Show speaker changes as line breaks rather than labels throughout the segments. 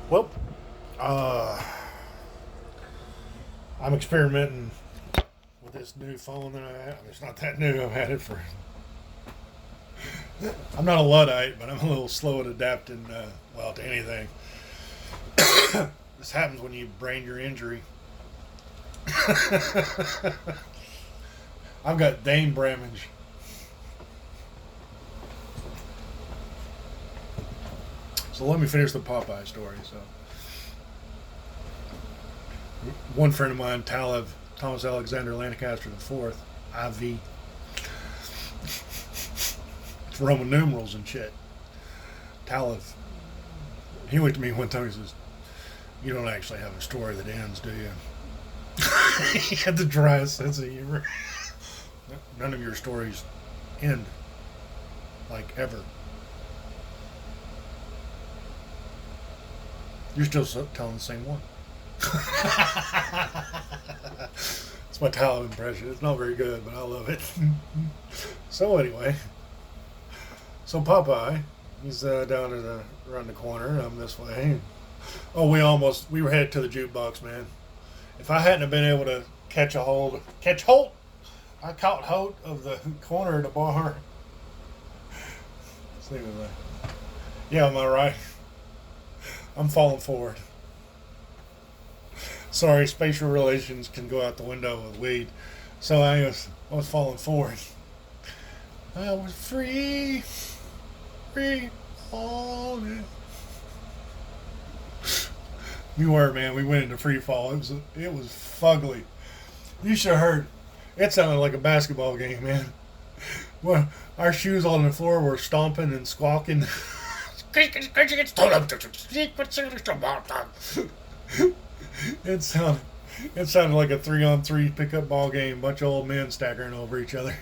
Well, uh, I'm experimenting with this new phone that I have. It's not that new. I've had it for. I'm not a Luddite, but I'm a little slow at adapting, to anything. This happens when you brain your injury. I've got Dane Bramage. So let me finish the Popeye story. So, one friend of mine, Thomas Alexander Lancaster IV, IV, it's Roman numerals and shit. Talev. He looked at me one time and says, "You don't actually have a story that ends, do you?" He had the driest sense of humor. None of your stories end, like, ever. You're still telling the same one. It's my Talon impression. It's not very good, but I love it. So anyway, so Popeye, he's down at around the corner. I'm this way. Oh, we were headed to the jukebox, man. If I hadn't have been able to catch hold, I caught hold of the corner of the bar. See what yeah, am I right? I'm falling forward. Sorry, spatial relations can go out the window with weed. So I was falling forward. I was free falling. We were, man. We went into free fall. It was fugly. You should have heard. It sounded like a basketball game, man. Well, our shoes on the floor were stomping and squawking. It sounded it sounded like a 3-on-3 pickup ball game. Bunch of old men staggering over each other.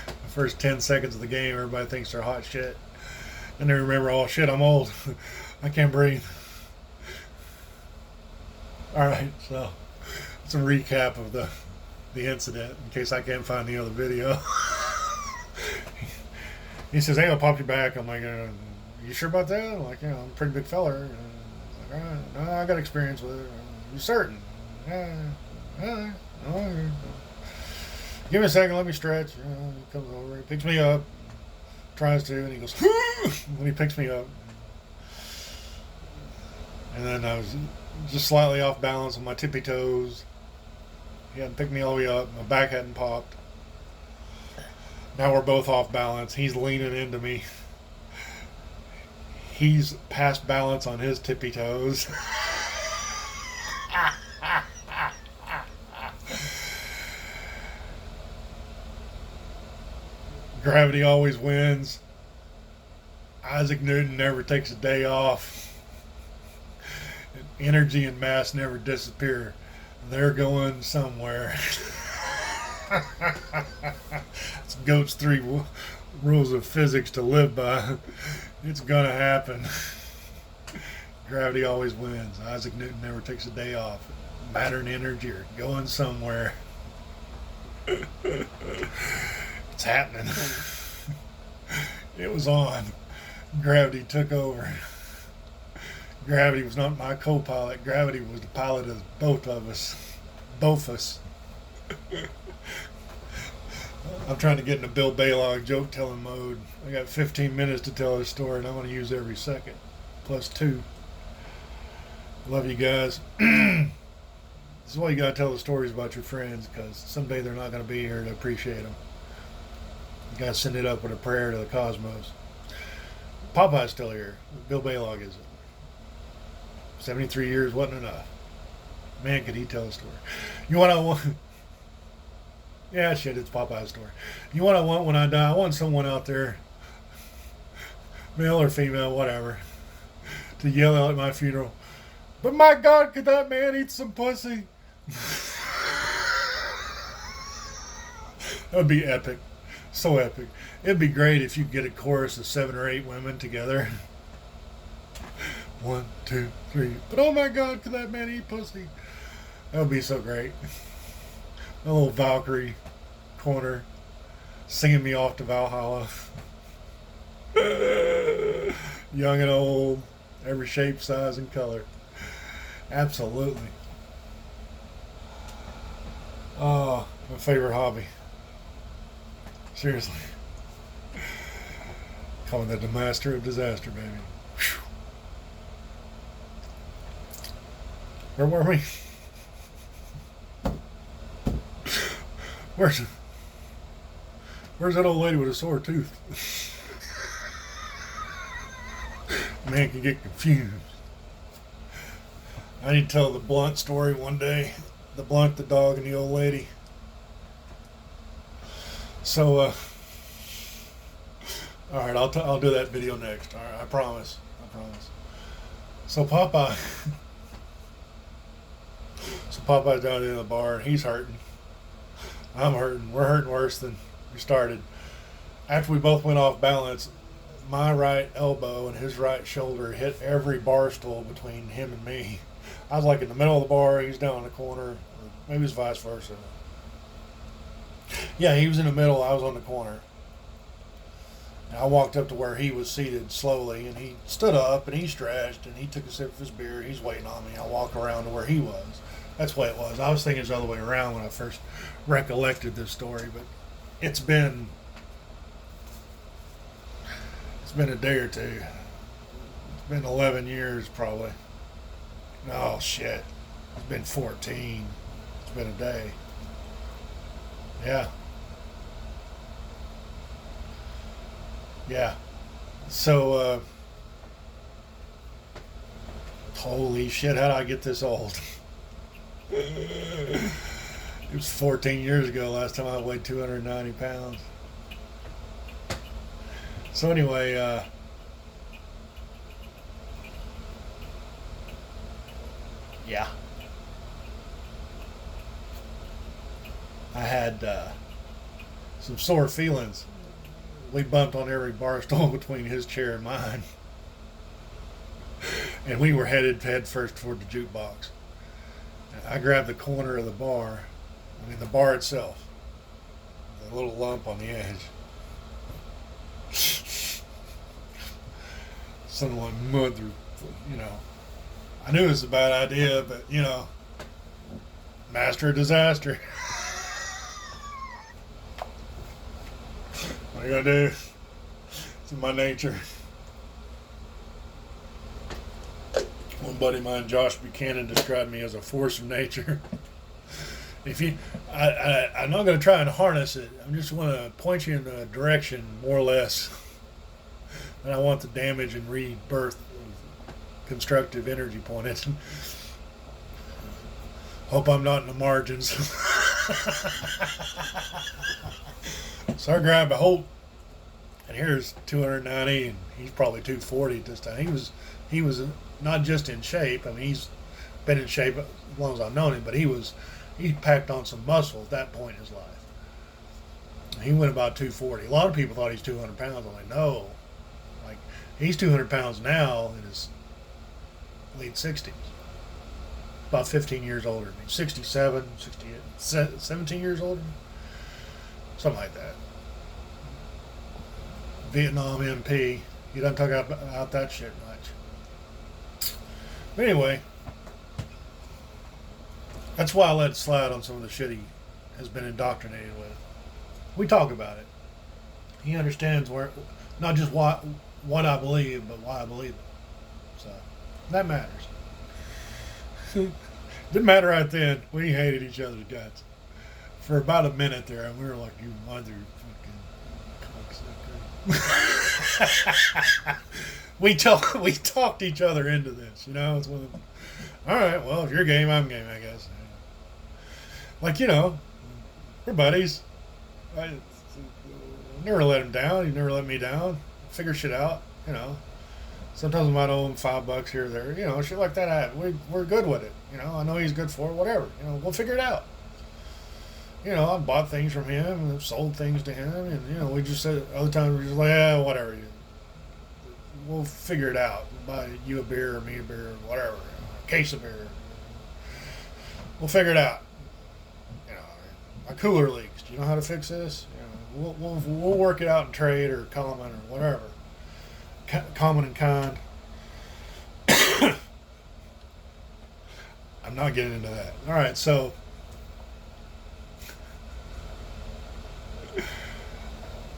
The first 10 seconds of the game, everybody thinks they're hot shit, and they remember, oh shit, I'm old. I can't breathe. All right, so it's a recap of the incident in case I can't find the other video. He says, "Hey, I'll pop your back." I'm like, "You sure about that?" I'm like, I'm a pretty big feller. Like, no, I got experience with it. You certain? Uh, uh, Give me a second. Let me stretch. He comes over. He picks me up. Tries to, and he goes when he picks me up. And then I was just slightly off balance on my tippy toes. He hadn't picked me all the way up. My back hadn't popped. Now we're both off balance. He's leaning into me. He's past balance on his tippy toes. Gravity always wins. Isaac Newton never takes a day off. Energy and mass never disappear. They're going somewhere. It's Goat's three rules of physics to live by. It's gonna happen. Gravity always wins. Isaac Newton never takes a day off. Matter and energy are going somewhere. It's happening. It was on. Gravity took over. Gravity was not my co-pilot. Gravity was the pilot of both of us. Both of us. I'm trying to get into Bill Baylog joke telling mode. I got 15 minutes to tell this story, and I'm going to use every second. Plus 2. Love you guys. This is why you got to tell the stories about your friends, because someday they're not going to be here to appreciate them. You got to send it up with a prayer to the cosmos. Popeye's still here. Bill Baylog isn't. 73 years wasn't enough. Man, could he tell a story. You want to... Yeah, shit, it's Popeye's story. You want I want when I die? I want someone out there, male or female, whatever, to yell out at my funeral, "But my God, could that man eat some pussy?" That would be epic. So epic. It'd be great if you could get a chorus of 7 or 8 women together. 1, 2, 3. But oh my God, could that man eat pussy? That would be so great. A little Valkyrie corner singing me off to Valhalla. Young and old, Every shape, size, and color. Absolutely. Oh, my favorite hobby. Seriously. Calling that the master of disaster, baby. Whew. Where were we? Where's Where's that old lady with a sore tooth? Man can get confused. I need to tell the Blunt story one day. The Blunt, the dog, and the old lady. So, all right, I'll do that video next. All right, I promise. I promise. So Popeye, so Popeye's down in the bar and he's hurting. I'm hurting. We're hurting worse than we started. After we both went off balance, my right elbow and his right shoulder hit every bar stool between him and me. I was like in the middle of the bar, he's down in the corner, or maybe it's vice versa. Yeah, he was in the middle, I was on the corner. And I walked up to where he was seated slowly, and he stood up and he stretched and he took a sip of his beer. He's waiting on me. I walk around to where he was. That's the way it was. I was thinking it's the other way around when I first recollected this story, but it's been a day or two. It's been 11 years probably. Oh shit. It's been 14. It's been a day. Yeah. Yeah. So, holy shit, how did I get this old? It was 14 years ago last time I weighed 290 pounds. So anyway, yeah. I had some sore feelings. We bumped on every bar stool between his chair and mine. And we were headed head first toward the jukebox. And I grabbed the corner of the bar. I mean, the bar itself. The little lump on the edge. Someone mother, you know. I knew it was a bad idea, but, you know, master of disaster. What are you gonna do? It's in my nature. One buddy of mine, Josh Buchanan, described me as a force of nature. If you, I'm not gonna try and harness it. I'm just want to point you in a direction, more or less. And I want the damage and rebirth of constructive energy pointed. Hope I'm not in the margins. So I grabbed a hold, and here's 290, and he's probably 240 at this time. He was not just in shape. I mean, he's been in shape as long as I've known him, but he packed on some muscle at that point in his life. He went about 240. A lot of people thought he's 200 pounds. I'm like, no, like he's 200 pounds now in his late 60s. About 15 years older than me. 67, 68, 17 years older than me. Something like that. Vietnam MP. He doesn't talk about that shit much. But anyway, that's why I let it slide on some of the shit he has been indoctrinated with. We talk about it. He understands where, not just what I believe, but why I believe it. So that matters. Didn't matter right then. We hated each other's guts for about a minute there, and we were like, "You mother fucking cocksucker." we talked each other into this, you know. It's one of them. All right, well, if you're game, I'm game, I guess. Like, you know, we're buddies. I never let him down. He never let me down. Figure shit out, you know. Sometimes I might owe him $5 here or there, you know, shit like that. We're good with it, you know. I know he's good for it, whatever. You know, we'll figure it out. You know, I've bought things from him and I've sold things to him, and you know, we just said other times we're just like, yeah, whatever. We'll figure it out. We'll buy you a beer or me a beer or whatever, a case of beer. We'll figure it out. You know, my cooler leaks. Do you know how to fix this? You know, we'll work it out in trade or common or whatever. Common and kind. I'm not getting into that. All right, so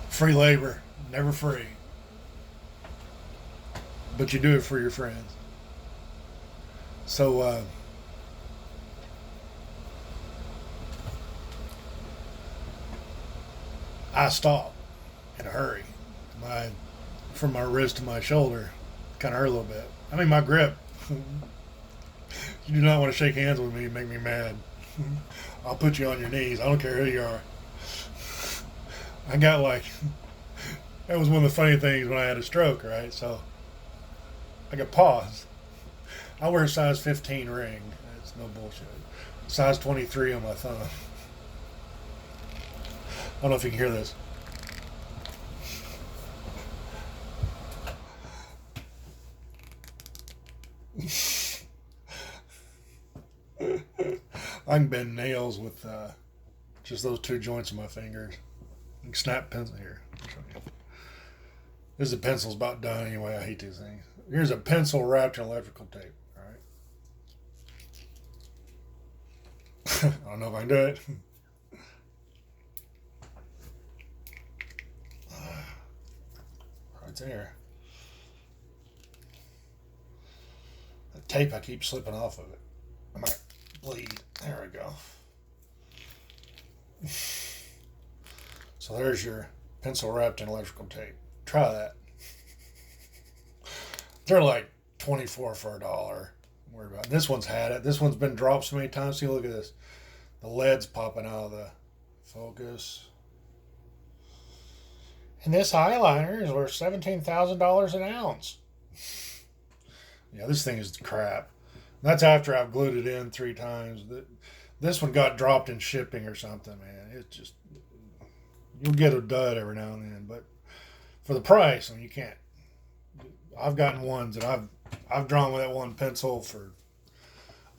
free labor, never free, but you do it for your friends. So I stopped in a hurry. My From my wrist to my shoulder kind of hurt a little bit. I mean, my grip. You do not want to shake hands with me and make me mad. I'll put you on your knees. I don't care who you are. I got like, that was one of the funny things when I had a stroke, right? So I got paused. I wear a size 15 ring. It's no bullshit. Size 23 on my thumb. I don't know if you can hear this. I can bend nails with just those two joints of my fingers. I can snap pencil here. This pencil's about done anyway. I hate these things. Here's a pencil wrapped in electrical tape. All right. I don't know if I can do it. Right there. The tape, I keep slipping off of it. I might bleed. There we go. So there's your pencil wrapped in electrical tape. Try that. They're like 24 for $1. Don't worry about it. This one's had it. This one's been dropped so many times. See, look at this. The lead's popping out of the focus. And this eyeliner is worth $17,000 an ounce. Yeah, this thing is crap. That's after I've glued it in 3 times. This one got dropped in shipping or something, man. It's just, you'll get a dud every now and then, but for the price, I mean, you can't. I've gotten ones that I've drawn with that one pencil for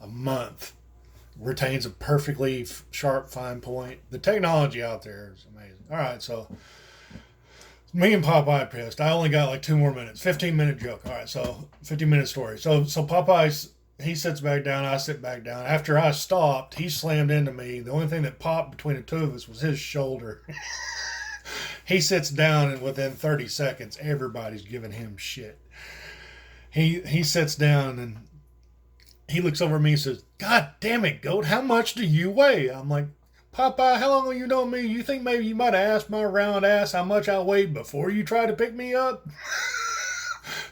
a month. Retains a perfectly sharp, fine point. The technology out there is amazing. All right, so me and Popeye pissed. I only got like 2 more minutes. 15-minute joke. All right, so 15-minute story. So Popeye's, he sits back down. I sit back down. After I stopped, he slammed into me. The only thing that popped between the two of us was his shoulder. He sits down, and within 30 seconds, everybody's giving him shit. He sits down, and he looks over at me and says, "God damn it, goat, how much do you weigh?" I'm like, "Popeye, how long have you known me? You think maybe you might have asked my round ass how much I weighed before you tried to pick me up?"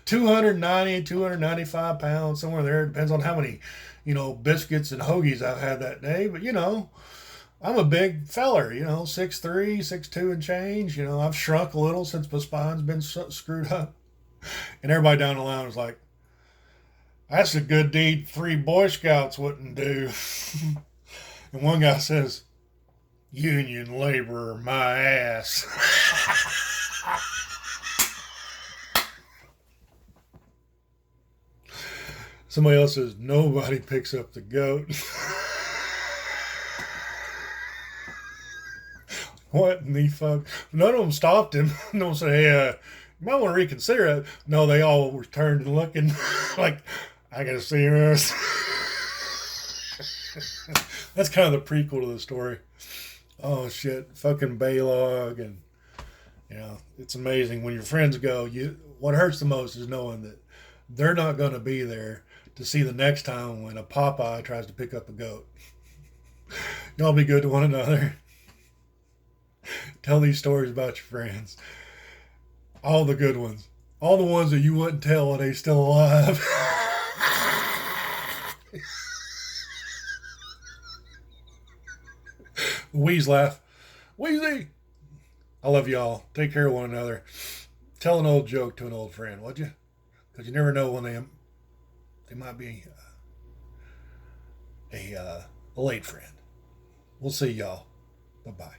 290, 295 pounds, somewhere there. It depends on how many, biscuits and hoagies I've had that day. But, I'm a big feller, 6'3", 6'2" and change. I've shrunk a little since my spine's been screwed up. And everybody down the line was like, "That's a good deed 3 Boy Scouts wouldn't do." And one guy says, "Union laborer, my ass." Somebody else says, "Nobody picks up the goat." What in the fuck? None of them stopped him. No one said, "Hey, you might want to reconsider it." No, they all were turned and looking like, "I gotta see this." That's kind of the prequel to the story. Oh shit, fucking Baylog, and it's amazing when your friends go. What hurts the most is knowing that they're not going to be there to see the next time when a Popeye tries to pick up a goat. Y'all be good to one another. Tell these stories about your friends. All the good ones. All the ones that you wouldn't tell while they're still alive. Wheeze laugh. Wheezy! I love y'all. Take care of one another. Tell an old joke to an old friend, would you? Because you never know when they might be a late friend. We'll see y'all. Bye-bye.